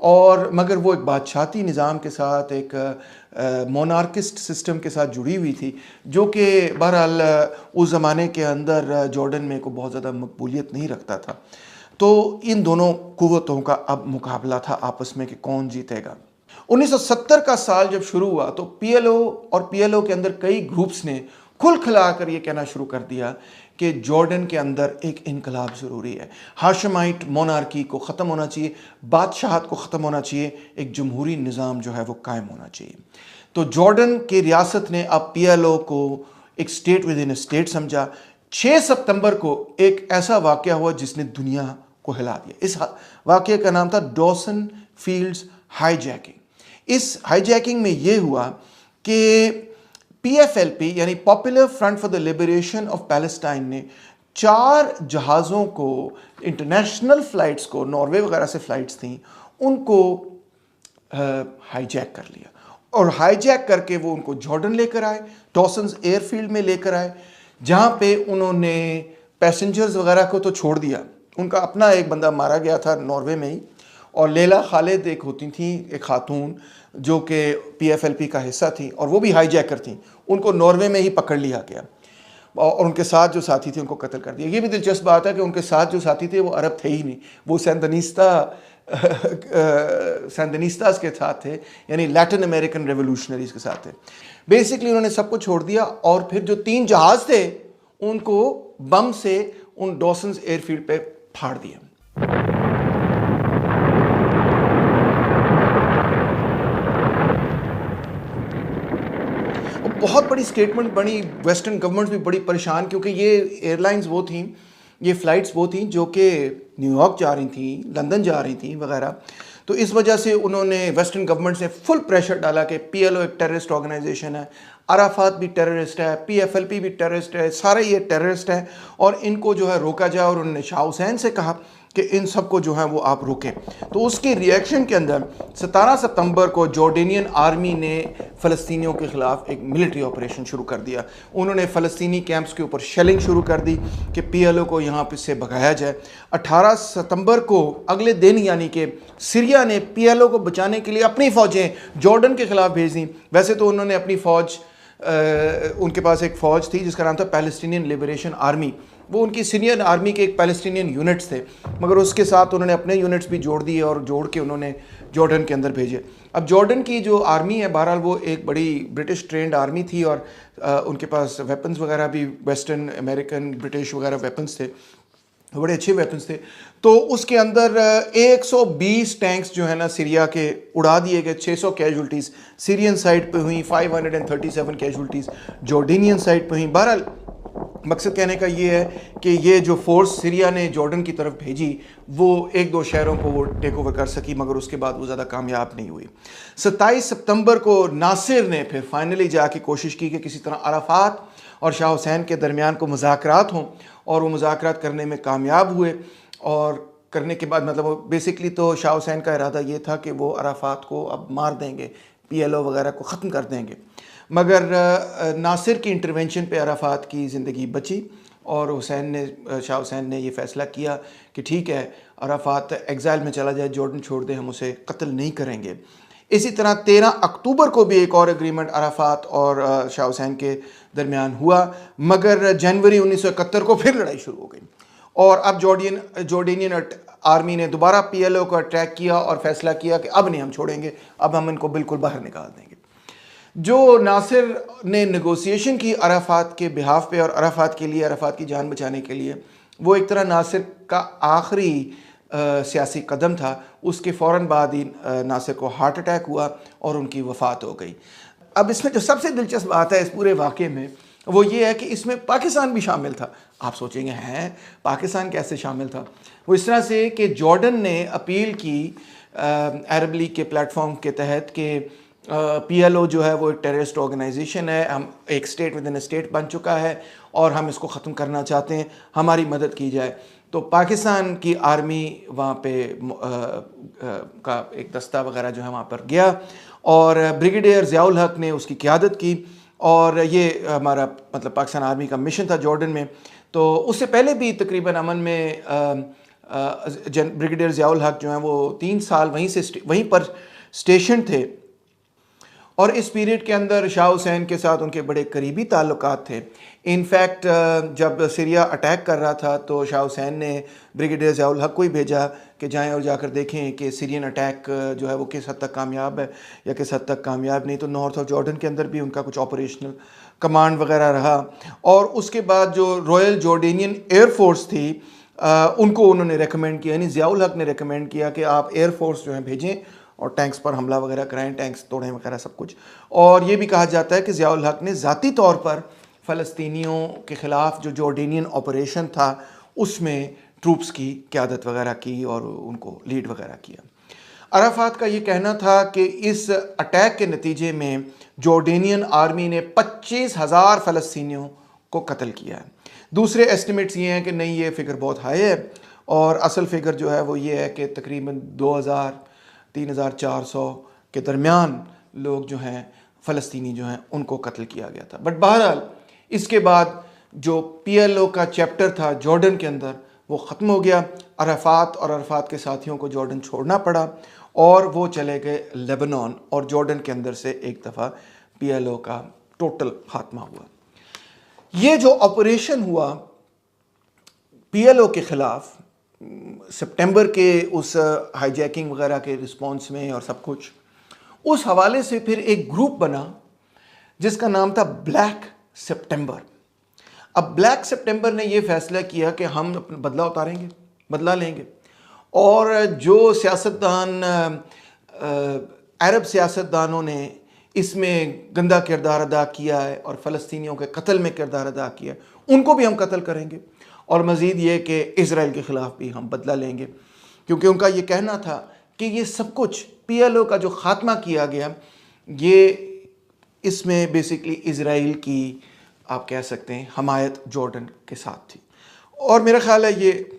और मगर वो एक बादशाहती निज़ाम के साथ, एक मोनार्किस्ट सिस्टम के साथ जुड़ी हुई थी, जो कि बहरहाल उस ज़माने के अंदर जॉर्डन में को बहुत ज़्यादा मकबूलियत नहीं रखता था। तो इन दोनों कुव्वतों का अब मुकाबला था आपस में कि कौन जीतेगा। 1970 का साल जब शुरू हुआ तो पीएलओ और पीएलओ के अंदर कई ग्रुप्स ने खुल खिला कर ये कहना शुरू कर दिया कि जॉर्डन के अंदर एक इनकलाब ज़रूरी है। हाशमाइट मोनार्की को ख़त्म होना चाहिए, बादशाहत को ख़त्म होना चाहिए, एक जमहूरी निज़ाम जो है वो कायम होना चाहिए। तो जॉर्डन की रियासत ने अब पीएलओ को एक स्टेट विद इन स्टेट समझा। 6 सितंबर को एक ऐसा वाक़या हुआ जिसने दुनिया को हिला दिया। इस वाक़ये का नाम था डॉसन फील्ड्स हाईजैकिंग। इस हाईजैकिंग में यह हुआ कि पीएफएलपी यानी popular front for the liberation of Palestine ने 4 जहाज़ों को, इंटरनेशनल फ़्लाइट्स को, नॉर्वे वगैरह से फ़्लाइट्स थीं, उनको हाईजैक कर लिया, और हाईजैक करके वो उनको जॉर्डन लेकर आए, डॉसन्स एयरफील्ड में लेकर आए, जहाँ पे उन्होंने पैसेंजर्स वगैरह को तो छोड़ दिया। उनका अपना एक बंदा मारा गया था नॉर्वे में ही, और लेला खालिद एक होती थी, एक खातून जो कि पीएफएलपी का हिस्सा थी, और वो भी हाईजैकर थी। उनको नॉर्वे में ही पकड़ लिया गया, और उनके साथ जो साथी थे उनको कत्ल कर दिया। ये भी दिलचस्प बात है कि उनके साथ जो साथी थे वो अरब थे ही नहीं, वो सैंदनिस्तास के साथ थे, यानी लैटिन अमेरिकन रेवोल्यूशनरीज के साथ थे। बेसिकली उन्होंने सबको छोड़ दिया, और फिर जो 3 जहाज़ थे उनको बम से उन डॉसन्स एयरफील्ड पे फाड़ दिया। बहुत बड़ी स्टेटमेंट बनी, वेस्टर्न गवर्नमेंट्स भी बड़ी परेशान, क्योंकि ये एयरलाइंस वो थी, ये फ़्लाइट्स वो थी जो कि न्यूयॉर्क जा रही थी, लंदन जा रही थी वगैरह। तो इस वजह से उन्होंने, वेस्टर्न गवर्नमेंट ने फुल प्रेशर डाला कि पीएलओ एक टेररिस्ट ऑर्गेनाइजेशन है, अराफात भी टेररिस्ट है, पीएफएलपी भी टेररिस्ट है, सारे ये टेररिस्ट हैं, और इनको जो है रोका जाए। और उन्होंने शाह हुसैन से कहा कि इन सबको जो है वो आप रोकें। तो उसके रिएक्शन के अंदर 17 सितंबर को जॉर्डेनियन आर्मी ने फ़लस्तीनियों के ख़िलाफ़ एक मिलिट्री ऑपरेशन शुरू कर दिया। उन्होंने फ़लस्तीनी कैंप्स के ऊपर शेलिंग शुरू कर दी कि पीएलओ को यहाँ पे से भगाया जाए। 18 सितंबर को अगले दिन, यानी कि सीरिया ने पीएलओ को बचाने के लिए अपनी फ़ौजें जॉर्डन के ख़िलाफ़ भेज दी। वैसे तो उन्होंने अपनी फ़ौज, उनके पास एक फ़ौज थी जिसका नाम था पैलेस्टीनियन लिबरेशन आर्मी, वो उनकी सीनियर आर्मी के एक पैलेस्टीनियन यूनिट्स थे, मगर उसके साथ उन्होंने अपने यूनिट्स भी जोड़ दिए और जोड़ के उन्होंने जॉर्डन के अंदर भेजे। अब जॉर्डन की जो आर्मी है, बहरहाल वो एक बड़ी ब्रिटिश ट्रेंड आर्मी थी, और उनके पास वेपन्स वगैरह भी वेस्टर्न अमेरिकन ब्रिटिश वगैरह वेपन्स थे, बड़े अच्छे वेपन्स थे। तो उसके अंदर 120 टैंक्स जो है ना सीरिया के उड़ा दिए गए। 600 कैजुअल्टीज़ सीरियन साइड पे हुई, 537 कैजुअल्टीज़ जॉर्डेनियन साइड पे हुई। बहरहाल मकसद कहने का ये है कि ये जो फोर्स सीरिया ने जॉर्डन की तरफ भेजी वो 1-2 शहरों को वो टेक ओवर कर सकी, मगर उसके बाद वो ज़्यादा कामयाब नहीं हुई। 27 सितंबर को नासिर ने फिर फाइनली जाके कोशिश की कि किसी तरह अराफात और शाह हुसैन के दरमियान को मुज़ाकरात हों, और वो मुज़ाकरात करने में कामयाब हुए। और करने के बाद मतलब बेसिकली तो शाह हुसैन का इरादा ये था कि वो अराफात को अब मार देंगे, पीएलओ वगैरह को ख़त्म कर देंगे, मगर नासिर की इंटरवेंशन पे अराफात की ज़िंदगी बची, और शाह हुसैन ने ये फ़ैसला किया कि ठीक है, अराफात एग्ज़ाइल में चला जाए, जॉर्डन छोड़ दे, हम उसे कत्ल नहीं करेंगे। इसी तरह 13 अक्टूबर को भी एक और एग्रीमेंट अराफात और शाह हुसैन के दरमियान हुआ, मगर जनवरी 1971 को फिर लड़ाई शुरू हो गई। और अब जॉर्डेनियन आर्मी ने दोबारा पीएलओ को अटैक किया और फैसला किया कि अब नहीं हम छोड़ेंगे, अब हम इनको बिल्कुल बाहर निकाल देंगे। जो नासिर ने नेगोशिएशन की अराफात के बिहाफ पे और अराफात के लिए, अराफात की जान बचाने के लिए, वो एक तरह नासिर का आखिरी सियासी कदम था। उसके फ़ौरन बाद ही नासिर को हार्ट अटैक हुआ और उनकी वफ़ात हो गई। अब इसमें जो सबसे दिलचस्प बात है इस पूरे वाक़े में वो ये है कि इसमें पाकिस्तान भी शामिल था। आप सोचेंगे हैं पाकिस्तान कैसे शामिल था? वो इस तरह से कि जॉर्डन ने अपील की अरब लीग के प्लेटफॉर्म के तहत कि पीएलओ जो है वो एक टेररिस्ट ऑर्गेनाइजेशन है, हम एक स्टेट विद इन स्टेट बन चुका है और हम इसको ख़त्म करना चाहते हैं, हमारी मदद की जाए। तो पाकिस्तान की आर्मी वहाँ पे का एक दस्ता वगैरह जो है वहाँ पर गया और ब्रिगेडियर ज़ियाउल हक ने उसकी क़यादत की और ये हमारा मतलब पाकिस्तान आर्मी का मिशन था जॉर्डन में। तो उससे पहले भी तकरीबन अमन में ब्रिगेडियर ज़ियाउल हक जो हैं वो 3 साल वहीं पर स्टेशन थे और इस पीरियड के अंदर शाह हुसैन के साथ उनके बड़े करीबी ताल्लुकात थे। इनफैक्ट जब सीरिया अटैक कर रहा था तो शाह हुसैन ने ब्रिगेडियर ज़ियाउल हक को ही भेजा कि जाएं और जाकर देखें कि सीरियन अटैक जो है वो किस हद तक कामयाब है या किस हद तक कामयाब नहीं। तो नॉर्थ ऑफ जॉर्डन के अंदर भी उनका कुछ ऑपरेशनल कमांड वगैरह रहा और उसके बाद जो रॉयल जॉर्डेनियन एयरफोर्स थी उनको उन्होंने रेकमेंड किया, यानी ज़ियाउल हक ने रेकमेंड किया कि आप एयरफोर्स जो है भेजें और टैंक्स पर हमला वगैरह कराएं, टैंक्स तोड़ें वगैरह सब कुछ। और ये भी कहा जाता है कि ज़ियाउल हक ने ज़ाती तौर पर फ़लस्तीनियों के ख़िलाफ़ जो जॉर्डेनियन ऑपरेशन था उसमें ट्रूप्स की क़यादत वगैरह की और उनको लीड वगैरह किया। अराफात का ये कहना था कि इस अटैक के नतीजे में जॉर्डेनियन आर्मी ने 25,000 फ़लस्तीनियों को कत्ल किया है। दूसरे एस्टिमेट्स ये हैं कि नहीं, ये फ़िगर बहुत हाई है और असल फ़िगर जो है वो ये है कि तकरीबन 2,000-3,400 के दरमियान लोग जो हैं फ़लस्तीनी जो हैं उनको कत्ल किया गया था। बट बहरहाल इसके बाद जो पीएलओ का चैप्टर था जॉर्डन के अंदर वो ख़त्म हो गया। अराफात और अराफात के साथियों को जॉर्डन छोड़ना पड़ा और वो चले गए लेबनान और जॉर्डन के अंदर से एक दफ़ा पीएलओ का टोटल खात्मा हुआ। ये जो ऑपरेशन हुआ पीएलओ के ख़िलाफ़ सितंबर के उस हाईजैकिंग वगैरह के रिस्पॉन्स में और सब कुछ, उस हवाले से फिर एक ग्रुप बना जिसका नाम था ब्लैक सितंबर। अब ब्लैक सितंबर ने यह फैसला किया कि हम अपना बदला उतारेंगे, बदला लेंगे और जो सियासतदान अरब सियासतदानों ने इसमें गंदा किरदार अदा किया है और फ़लस्तीनियों के कत्ल में किरदार अदा किया है उनको भी हम कत्ल करेंगे और मज़ीद ये कि इज़राइल के ख़िलाफ़ भी हम बदला लेंगे, क्योंकि उनका ये कहना था कि ये सब कुछ पीएलओ का जो ख़ात्मा किया गया ये इसमें बेसिकली इज़राइल की आप कह सकते हैं हमायत जॉर्डन के साथ थी। और मेरा ख़्याल है ये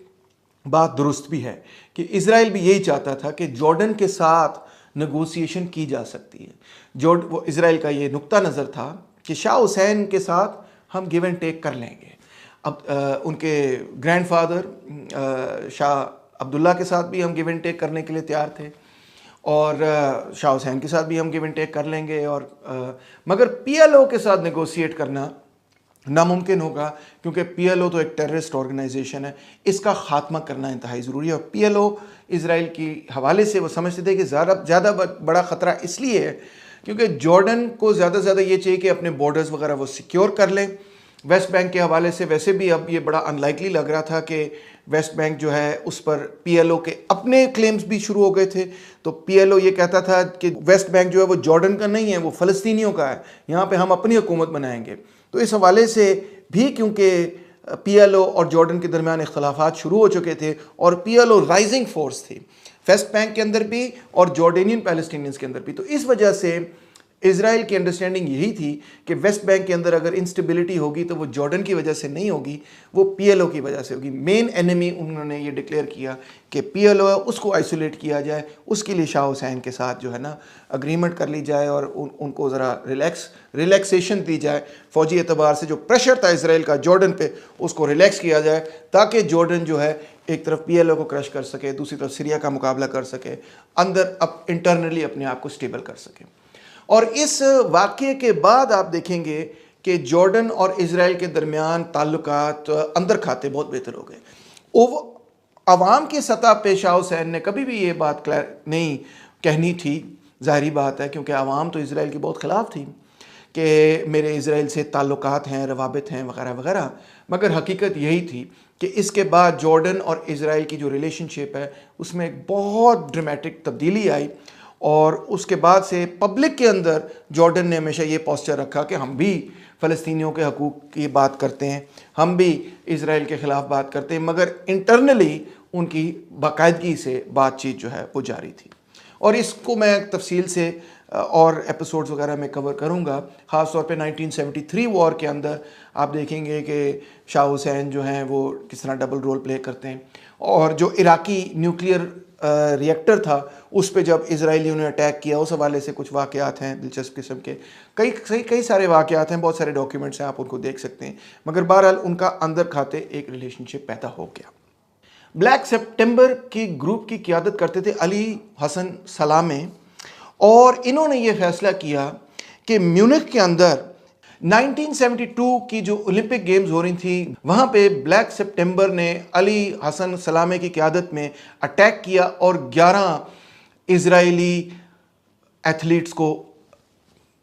बात दुरुस्त भी है कि इज़राइल भी यही चाहता था कि जॉर्डन के साथ नेगोशिएशन की जा सकती है। वो इज़राइल का ये नुक्ता नज़र था कि शाह हुसैन के साथ हम गिव एंड टेक कर लेंगे। अब उनके ग्रैंडफादर शाह अब्दुल्ला के साथ भी हम गिव एंड टेक करने के लिए तैयार थे और शाह हुसैन के साथ भी हम गिव एंड टेक कर लेंगे और मगर पीएलओ के साथ नेगोशिएट करना नामुमकिन होगा, क्योंकि पीएलओ तो एक टेररिस्ट ऑर्गेनाइजेशन है, इसका ख़ात्मा करना इंतहाई ज़रूरी है। और पीएलओ इज़राइल की हवाले से वो समझते थे कि ज़्यादा बड़ा ख़तरा इसलिए है क्योंकि जॉर्डन को ज़्यादा से ज़्यादा ये चाहिए कि अपने बॉर्डर्स वगैरह वो सिक्योर कर लें। वेस्ट बैंक के हवाले से वैसे भी अब ये बड़ा अनलाइकली लग रहा था कि वेस्ट बैंक जो है उस पर पीएलओ के अपने क्लेम्स भी शुरू हो गए थे। तो पीएलओ ये कहता था कि वेस्ट बैंक जो है वो जॉर्डन का नहीं है, वो फ़लस्तीनियों का है, यहाँ पे हम अपनी हुकूमत बनाएंगे। तो इस हवाले से भी क्योंकि पीएलओ और जॉर्डन के दरमियान इख्तलाफात शुरू हो चुके थे और पीएलओ राइजिंग फोर्स थी वेस्ट बैंक के अंदर भी और जॉर्डेनियन पैलेस्टीनियंस के अंदर भी, तो इस वजह से इज़राइल की अंडरस्टैंडिंग यही थी कि वेस्ट बैंक के अंदर अगर इंस्टेबिलिटी होगी तो वो जॉर्डन की वजह से नहीं होगी, वो पीएलओ की वजह से होगी। मेन एनिमी उन्होंने ये डिक्लेयर किया कि पीएलओ है उसको आइसोलेट किया जाए, उसके लिए शाह हुसैन के साथ जो है ना अग्रीमेंट कर ली जाए और उनको ज़रा रिलैक्सेशन दी जाए। फ़ौजी एतबार से जो प्रेशर था इसराइल का जॉर्डन पे उसको रिलैक्स किया जाए ताकि जॉर्डन जो है एक तरफ पीएलओ को क्रश कर सके, दूसरी तरफ सीरिया का मुकाबला कर सके, अंदर अब इंटरनली अपने आप को स्टेबल कर सके। और इस वाक़ये के बाद आप देखेंगे कि जॉर्डन और इज़राइल के दरमियान ताल्लुकात अंदर खाते बहुत बेहतर हो गए। अवाम की सतह पे शाह हुसैन ने कभी भी ये बात नहीं कहनी थी, ज़ाहिरी बात है, क्योंकि अवाम तो इसराइल की बहुत ख़िलाफ़ थी कि मेरे इसराइल से ताल्लुकात हैं, रवाबित हैं वगैरह वगैरह। मगर हकीकत यही थी कि इसके बाद जॉर्डन और इसराइल की जो रिलेशनशिप है उसमें एक बहुत ड्रामेटिक तब्दीली आई, और उसके बाद से पब्लिक के अंदर जॉर्डन ने हमेशा ये पोस्चर रखा कि हम भी फ़लस्तीनियों के हकूक़ की बात करते हैं, हम भी इसराइल के ख़िलाफ़ बात करते हैं, मगर इंटरनली उनकी बाकायदगी से बातचीत जो है वो जारी थी। और इसको मैं तफसील से और एपिसोड्स वगैरह में कवर करूँगा। ख़ास तौर पे 1973 वॉर के अंदर आप देखेंगे कि शाह हुसैन जो हैं वो किस तरह डबल रोल प्ले करते हैं, और जो इराकी न्यूक्लियर रिएक्टर था उस पे जब इजरायलियों ने अटैक किया, उस हवाले से कुछ वाक़यात हैं दिलचस्प किस्म के, कई सारे वाक़यात हैं, बहुत सारे डॉक्यूमेंट्स हैं, आप उनको देख सकते हैं। मगर बहरहाल उनका अंदर खाते एक रिलेशनशिप पैदा हो गया। ब्लैक सितंबर की ग्रुप की क़ियादत करते थे अली हसन सलामे, और इन्होंने ये फ़ैसला किया कि म्यूनिख के अंदर 1972 की जो ओलंपिक गेम्स हो रही थी वहाँ पे ब्लैक सितंबर ने अली हसन सलामे की क़ियादत में अटैक किया और 11 इजरायली एथलीट्स को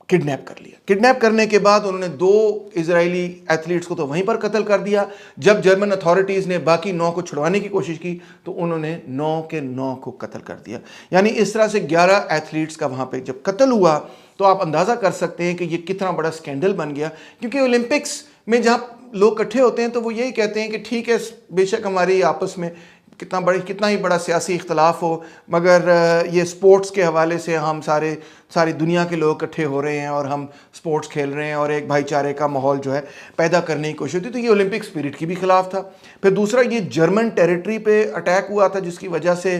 किडनैप कर लिया। किडनैप करने के बाद उन्होंने 2 इजरायली एथलीट्स को तो वहीं पर कत्ल कर दिया। जब जर्मन अथॉरिटीज़ ने बाकी 9 को छुड़वाने की कोशिश की तो उन्होंने 9 के 9 को कत्ल कर दिया। यानी इस तरह से 11 एथलीट्स का वहाँ पे जब कत्ल हुआ तो आप अंदाज़ा कर सकते हैं कि ये कितना बड़ा स्कैंडल बन गया। क्योंकि ओलंपिक्स में जहाँ लोग इकट्ठे होते हैं तो वो यही कहते हैं कि ठीक है, बेशक हमारी आपस में कितना ही बड़ा सियासी इख्तलाफ हो, मगर ये स्पोर्ट्स के हवाले से हम सारी दुनिया के लोग इकट्ठे हो रहे हैं और हम स्पोर्ट्स खेल रहे हैं और एक भाईचारे का माहौल जो है पैदा करने की कोशिश होती। तो ये ओलंपिक स्पिरिट की भी खिलाफ था। फिर दूसरा, ये जर्मन टेरिटरी पे अटैक हुआ था जिसकी वजह से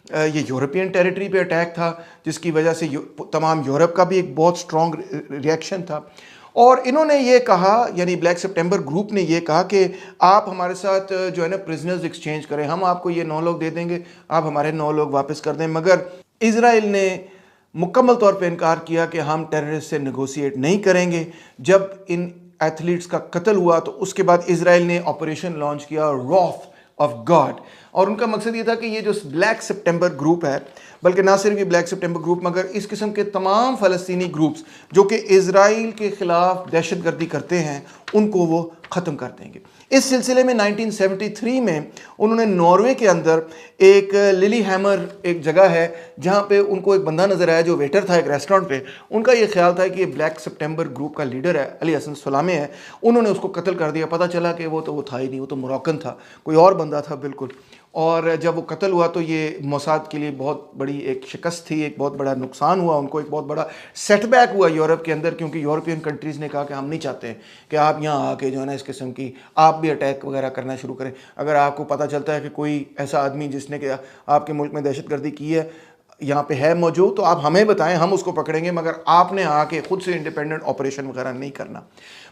ये यूरोपियन टेरिटरी पे अटैक था, जिसकी वजह से तमाम यूरोप का भी एक बहुत स्ट्रॉन्ग रिएक्शन था। और इन्होंने ये कहा, यानी ब्लैक सितंबर ग्रुप ने ये कहा कि आप हमारे साथ जो है ना प्रिजनर्स एक्सचेंज करें, हम आपको ये 9 लोग दे देंगे, आप हमारे 9 लोग वापस कर दें। मगर इजराइल ने मुकम्मल तौर पे इनकार किया कि हम टेररिस्ट से नेगोशिएट नहीं करेंगे। जब इन एथलीट्स का कत्ल हुआ तो उसके बाद इजराइल ने ऑपरेशन लॉन्च किया रॉथ ऑफ गॉड, और उनका मकसद ये था कि ये जो ब्लैक सितंबर ग्रुप है, बल्कि ना सिर्फ ये ब्लैक सितंबर ग्रुप मगर इस किस्म के तमाम फ़लस्तीनी ग्रुप्स जो कि इजराइल के ख़िलाफ़ दहशतगर्दी करते हैं उनको वो ख़त्म कर देंगे। इस सिलसिले में 1973 में उन्होंने नॉर्वे के अंदर एक लिली हैमर एक जगह है जहाँ पे उनको एक बंदा नज़र आया जो वेटर था एक रेस्टोरेंट पे। उनका ये ख्याल था कि ये ब्लैक सितंबर ग्रुप का लीडर है, अली हसन सलामे है। उन्होंने उसको कत्ल कर दिया। पता चला कि वो था ही नहीं, वो तो मोरक्कन था, कोई और बंदा था बिल्कुल। और जब वो कत्ल हुआ तो ये मोसाद के लिए बहुत बड़ी एक शिकस्त थी, एक बहुत बड़ा नुकसान हुआ उनको, एक बहुत बड़ा सेटबैक हुआ यूरोप के अंदर, क्योंकि यूरोपियन कंट्रीज़ ने कहा कि हम नहीं चाहते कि आप यहाँ आके जो है ना इस किस्म की आप भी अटैक वगैरह करना शुरू करें। अगर आपको पता चलता है कि कोई ऐसा आदमी जिसने कि आपके मुल्क में दहशतगर्दी की है यहाँ पे है मौजूद तो आप हमें बताएं, हम उसको पकड़ेंगे, मगर आपने आके खुद से इंडिपेंडेंट ऑपरेशन वगैरह नहीं करना।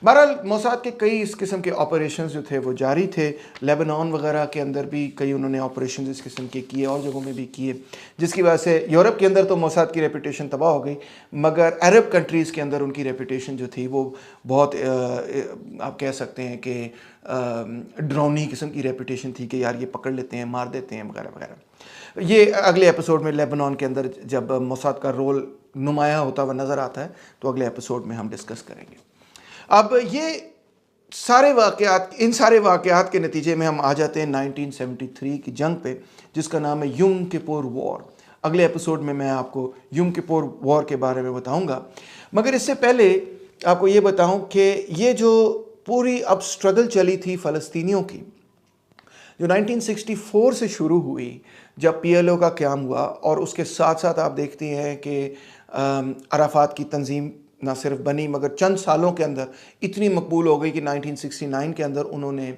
बहरहाल मोसाद के कई इस किस्म के ऑपरेशंस जो थे वो जारी थे। लेबनान वगैरह के अंदर भी कई उन्होंने ऑपरेशन इस किस्म के किए, और जगहों में भी किए, जिसकी वजह से यूरोप के अंदर तो मोसाद की रेपुटेशन तबाह हो गई, मगर अरब कंट्रीज़ के अंदर उनकी रेपुटेशन जो थी वो बहुत आप कह सकते हैं कि ड्रोनी किस्म की रेपुटेशन थी कि यार ये पकड़ लेते हैं, मार देते हैं वगैरह वगैरह। ये अगले एपिसोड में लेबनान के अंदर जब मोसाद का रोल नुमाया होता हुआ नज़र आता है तो अगले एपिसोड में हम डिस्कस करेंगे। अब ये सारे वाक़यात, इन सारे वाक़यात के नतीजे में हम आ जाते हैं 1973 की जंग पे, जिसका नाम है यम किपुर वॉर। अगले एपिसोड में मैं आपको यम किपुर वॉर के बारे में बताऊंगा, मगर इससे पहले आपको ये बताऊं कि ये जो पूरी अब स्ट्रगल चली थी फ़लस्तीनियों की, जो 1964 से शुरू हुई जब PLO का क़याम हुआ, और उसके साथ साथ आप देखते हैं कि अराफात की तंजीम ना सिर्फ बनी मगर चंद सालों के अंदर इतनी मकबूल हो गई कि 1969 के अंदर उन्होंने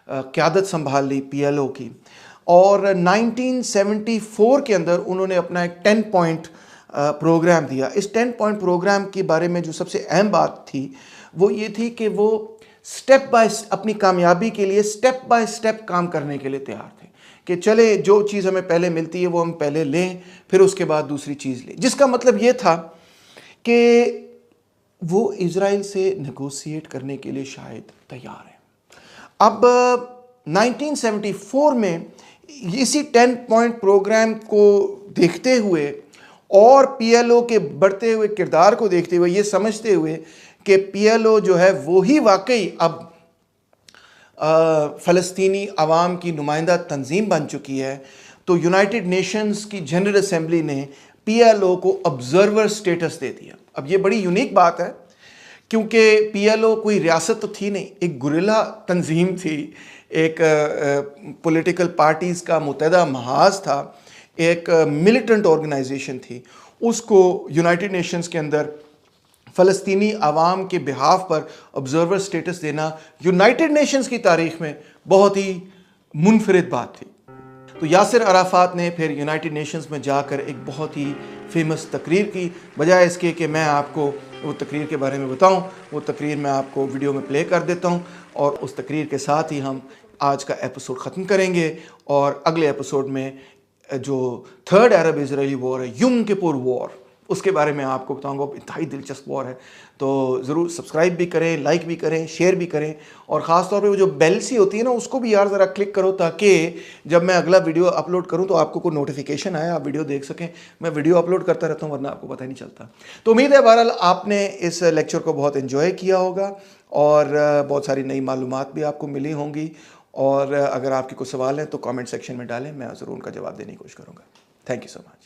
क़यादत संभाल ली PLO की, और 1974 के अंदर उन्होंने अपना एक 10 पॉइंट प्रोग्राम दिया। इस 10 पॉइंट प्रोग्राम के बारे में जो सबसे अहम बात थी वो ये थी कि वो स्टेप बाय अपनी कामयाबी के लिए स्टेप बाय स्टेप काम करने के लिए तैयार थे कि चले जो चीज़ हमें पहले मिलती है वो हम पहले लें, फिर उसके बाद दूसरी चीज़ लें। जिसका मतलब ये था कि वो इज़राइल से नेगोशिएट करने के लिए शायद तैयार है। अब 1974 में इसी 10 पॉइंट प्रोग्राम को देखते हुए और पीएलओ के बढ़ते हुए किरदार को देखते हुए ये समझते हुए कि पीएलओ जो है वो ही वाकई अब फ़लस्तीनी अवाम की नुमाइंदा तंजीम बन चुकी है, तो यूनाइटेड नेशंस की जनरल असेंबली ने पीएलओ को ऑब्जर्वर स्टेटस दे दिया। अब ये बड़ी यूनिक बात है क्योंकि पीएलओ कोई रियासत तो थी नहीं, एक गुरिल्ला तंजीम थी, एक पॉलिटिकल पार्टीज़ का मुत्तहदा महाज था, एक मिलिटेंट ऑर्गेनाइजेशन थी। उसको यूनाइटेड नेशंस के अंदर फ़लस्तीनी अवाम के बिहाफ पर ऑब्जर्वर स्टेटस देना यूनाइटेड नेशंस की तारीख में बहुत ही मुनफरिद बात थी। तो यासिर अराफात ने फिर यूनाइटेड नेशंस में जाकर एक बहुत ही फेमस तकरीर की। बजाय इसके कि मैं आपको वो तकरीर के बारे में बताऊं, वो तकरीर मैं आपको वीडियो में प्ले कर देता हूं और उस तकरीर के साथ ही हम आज का एपिसोड ख़त्म करेंगे और अगले एपिसोड में जो थर्ड अरब इजरायली वॉर है, यम किपुर वॉर, उसके बारे में आपको बताऊंगा। इंतहाई दिलचस्प वॉर है, तो ज़रूर सब्सक्राइब भी करें, लाइक भी करें, शेयर भी करें और ख़ास तौर पे वो जो बेल सी होती है ना उसको भी यार ज़रा क्लिक करो ताकि जब मैं अगला वीडियो अपलोड करूं तो आपको कोई नोटिफिकेशन आए, आप वीडियो देख सकें। मैं वीडियो अपलोड करता रहता हूं वरना आपको पता ही नहीं चलता। तो उम्मीद है बहरहाल आपने इस लेक्चर को बहुत इन्जॉय किया होगा और बहुत सारी नई मालूमात भी आपको मिली होंगी। और अगर आपके कोई सवाल हैं तो कमेंट सेक्शन में डालें, मैं ज़रूर उनका जवाब देने की कोशिश करूँगा। Thank you so much.